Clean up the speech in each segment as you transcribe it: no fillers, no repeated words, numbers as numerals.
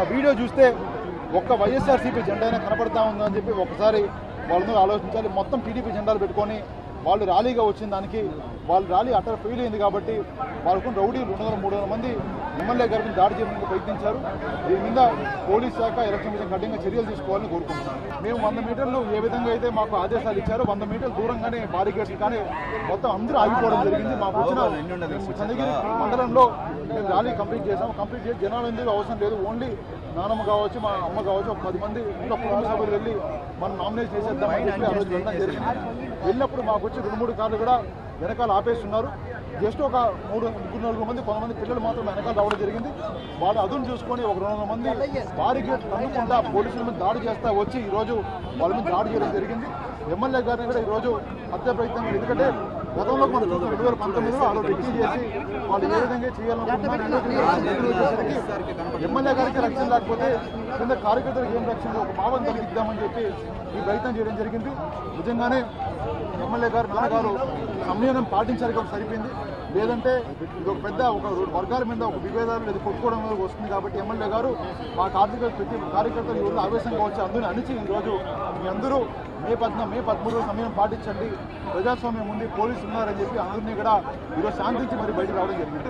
ఆ వీడియో చూస్తే ఒక్క వైఎస్ఆర్సీపీ జెండా కనపడతా ఉందని చెప్పి ఒకసారి వాళ్ళందరూ ఆలోచించాలి. మొత్తం టీడీపీ జెండాలు పెట్టుకొని వాళ్ళు ర్యాలీగా వచ్చిన దానికి వాళ్ళు ర్యాలీ అటర్ ఫెయిల్ అయింది కాబట్టి వాళ్ళకు రౌడీలు 200-300 మంది ఎమ్మెల్యే గారిని దాడి చేయడానికి ప్రయత్నించారు. దీని మీద పోలీస్ శాఖ ఎలక్షన్ మీద కఠినంగా చర్యలు తీసుకోవాలని కోరుకుంటున్నాం. మేము 100 మీటర్లు ఏ విధంగా అయితే మాకు ఆదేశాలు ఇచ్చారో 100 మీటర్లు దూరంగానే బారికేడ్స్ కానీ మొత్తం అందరూ ఆగిపోవడం జరిగింది. మాకు వచ్చిన చంద్రగిరి మండలంలో మేము ర్యాలీ కంప్లీట్ చేసి జనాలు ఎందుకు అవసరం లేదు, ఓన్లీ నానమ్మ కావచ్చు మా అమ్మ కావచ్చు ఒక 10 మంది ఇంట్లో కుటుంబ సభ్యులు వెళ్ళి మనం నామినేట్ చేసేద్దామని చెప్పి ఆ రోజు వెళ్ళడం జరిగింది. వెళ్ళినప్పుడు మాకు వచ్చి 2-3 కార్లు కూడా వెనకాల ఆపేస్తున్నారు. జస్ట్ ఒక 3-4 మంది కొంతమంది పిల్లలు మాత్రం వెనకాల రావడం జరిగింది. వాళ్ళు అదును చూసుకొని ఒక 200 మంది బారికేడ్ తన్నుకుంటా పోలీసుల మీద దాడి చేస్తా వచ్చి ఈరోజు వాళ్ళ మీద దాడి చేయడం జరిగింది. ఎమ్మెల్యే గారిని కూడా ఈరోజు హత్య ప్రయత్నం, ఎందుకంటే గతంలో మనం 2019లో ఆ రోజు రెక్కి చేసి వాళ్ళు ఏ విధంగా చేయాలనుకుంటున్నారు ఎమ్మెల్యే గారికి రక్షణ లేకపోతే కింద కార్యకర్తలకు ఏం రక్షణ, ఒక భావం కలిగిద్దామని చెప్పి ఈ ప్రయత్నం చేయడం జరిగింది. నిజంగానే ఎమ్మెల్యే గారు నాన్నగారు సంయమనం పాటించాలి కాబట్టి సరిపోయింది. లేదంటే ఇది ఒక పెద్ద ఒక వర్గాల మీద ఒక విభేదాలు లేదా కొట్టుకోవడం మీద వస్తుంది కాబట్టి ఎమ్మెల్యే గారు మా కార్యకర్తలు ఈరోజు ఆవేశంగా వచ్చి అందరినీ అణిచి ఈరోజు మీ అందరూ మే 13 సమయం పాటించండి, ప్రజాస్వామ్యం ఉంది, పోలీసులు ఉన్నారని చెప్పి అందరినీ కూడా ఈరోజు శాంతించి మరి బయటకు రావడం జరిగింది.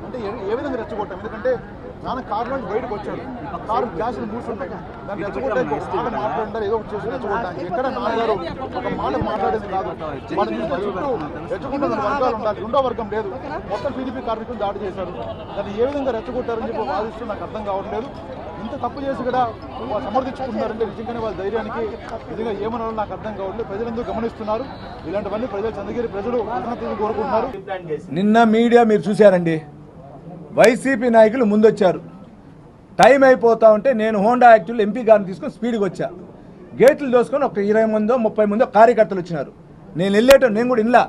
అంటే ఏ విధంగా రెచ్చగొట్టాం, ఎందుకంటే నాన్న కారులో బయటకు వచ్చాడు, కారు గ్యాస్లు మూసుంటాయి, దాన్ని రెచ్చగొట్టే మాట్లాడారు, ఏదో ఒకటి చేసి రెచ్చగొట్టాను. ఎక్కడ నాన్నగారు ఒక మాట మాట్లాడేది కాదు. వాళ్ళు చూస్తే చుట్టూ రెచ్చగొట్టిన వర్గాలు ఉండాలి, రెండో వర్గం లేదు. మొత్తం టీడీపీ కార్మికులు దాడి చేశారు. దాన్ని ఏ విధంగా రెచ్చగొట్టారని చెప్పి వాదిస్తూ నాకు అర్థం కావట్లేదు. ఇంత తప్పు చేసి కూడా వాళ్ళు సమర్థించుకుంటున్నారంటే నిజంగానే వాళ్ళ ధైర్యానికి నిజంగా ఏమన్నా నాకు అర్థం కావట్లేదు. ప్రజలందరూ గమనిస్తున్నారు. ఇలాంటివన్నీ ప్రజలు చంద్రగిరి ప్రజలు కోరుకుంటున్నారు. నిన్న మీడియా మీరు చూశారండి, వైసీపీ నాయకులు ముందొచ్చారు. టైం అయిపోతా ఉంటే నేను హోండా యాక్టివ్లో ఎంపీ గారిని తీసుకొని స్పీడ్గా వచ్చా. గేట్లు దోసుకొని ఒక 20 మందో 30 మందో కార్యకర్తలు వచ్చినారు. నేను కూడా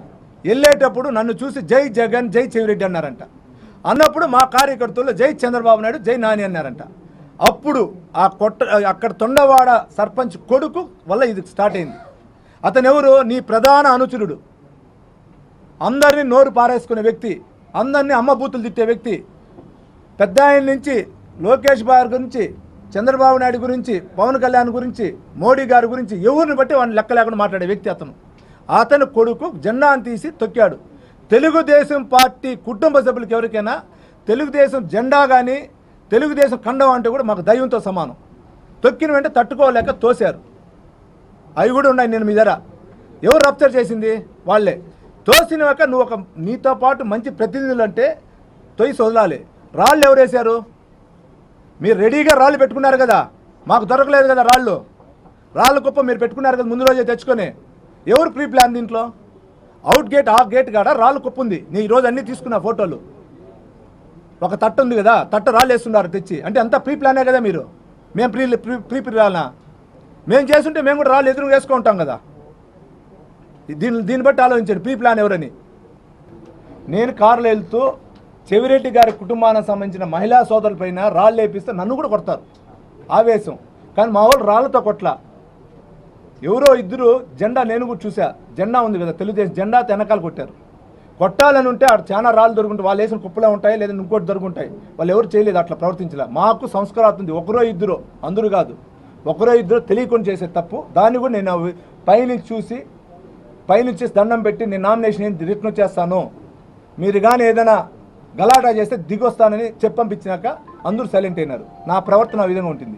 వెళ్ళేటప్పుడు నన్ను చూసి జై జగన్ జై చెవిరెడ్డి అన్నారంట. అన్నప్పుడు మా కార్యకర్తలు జై చంద్రబాబు నాయుడు జై నాని అన్నారంట. అప్పుడు అక్కడ తొండవాడ సర్పంచ్ కొడుకు వల్ల ఇది స్టార్ట్ అయింది. అతను ఎవరు? నీ ప్రధాన అనుచరుడు, అందరినీ నోరు పారేసుకునే వ్యక్తి, అందరినీ అమ్మబూతులు తిట్టే వ్యక్తి, పెద్ద ఆయన నుంచి లోకేష్ బాబు గురించి, చంద్రబాబు నాయుడు గురించి, పవన్ కళ్యాణ్ గురించి, మోడీ గారి గురించి ఎవరిని బట్టి వాడిని లెక్క లేకుండా మాట్లాడే వ్యక్తి అతను కొడుకు జెండాను తీసి తొక్కాడు. తెలుగుదేశం పార్టీ కుటుంబ సభ్యులకి ఎవరికైనా తెలుగుదేశం జెండా కానీ తెలుగుదేశం కండం అంటే కూడా మాకు దైవంతో సమానం. తొక్కిన వెంటనే తట్టుకోలేక తోశారు. అవి కూడా ఉన్నాయి. నేను మీ దగ్గర ఎవరు రప్చర్ చేసింది? వాళ్ళే. తోసినాక నువ్వు నీతో పాటు మంచి ప్రతినిధులు అంటే తొయ్యి వదలాలి. రాళ్ళు ఎవరు వేశారు? మీరు రెడీగా రాళ్ళు పెట్టుకున్నారు కదా, మాకు దొరకలేదు కదా రాళ్ళు కుప్ప మీరు పెట్టుకున్నారు కదా ముందు రోజే తెచ్చుకొని. ఎవరు ప్రీ ప్లాన్ దీంట్లో? అవుట్ గేట్ ఆ గేట్ కాడ రాళ్ళు కుప్ప ఉంది. నీ ఈరోజు అన్నీ తీసుకున్న ఫోటోలు. ఒక తట్టు ఉంది కదా, తట్టు రాళ్ళు వేస్తున్నారు తెచ్చి, అంటే అంతా ప్రీ ప్లానే కదా. మీరు మేము ప్రీ రానా? మేము చేస్తుంటే మేము కూడా రాళ్ళు ఎదురు వేసుకుంటాం కదా. దీన్ని బట్టి ఆలోచించండి ప్రీ ప్లాన్ ఎవరని. నేను కారులో వెళ్తూ చెవిరెడ్డి గారి కుటుంబానికి సంబంధించిన మహిళా సోదరులపైన రాళ్ళు వేపిస్తే నన్ను కూడా కొడతారు, ఆవేశం. కానీ మా వాళ్ళు రాళ్ళతో కొట్ల. ఎవరో ఇద్దరు జెండా, నేను కూడా చూసా, జెండా ఉంది కదా తెలుగుదేశం జెండా వెనకాల కొట్టారు. కొట్టాలని ఉంటే అక్కడ చాలా రాళ్ళు దొరుకుంటాయి, వాళ్ళు వేసిన కుప్పలే ఉంటాయి, లేదా ఇంకోటి దొరుకుంటాయి. వాళ్ళు ఎవరు చేయలేదు, అట్లా ప్రవర్తించలే. మాకు సంస్కారం ఉంది. ఒకరో ఇద్దరు, అందరూ కాదు, ఒకరో ఇద్దరు తెలియకుండా చేసే తప్పు. దాన్ని కూడా నేను పైనుంచి దండం పెట్టి నేను నామినేషన్ రిటర్న్ చేస్తాను, మీరు కానీ ఏదైనా గలాటా చేస్తే దిగొస్తానని చెప్పంపించినాక అందరూ సైలెంట్ అయినారు. నా ప్రవర్తన ఆ విధంగా ఉంటుంది.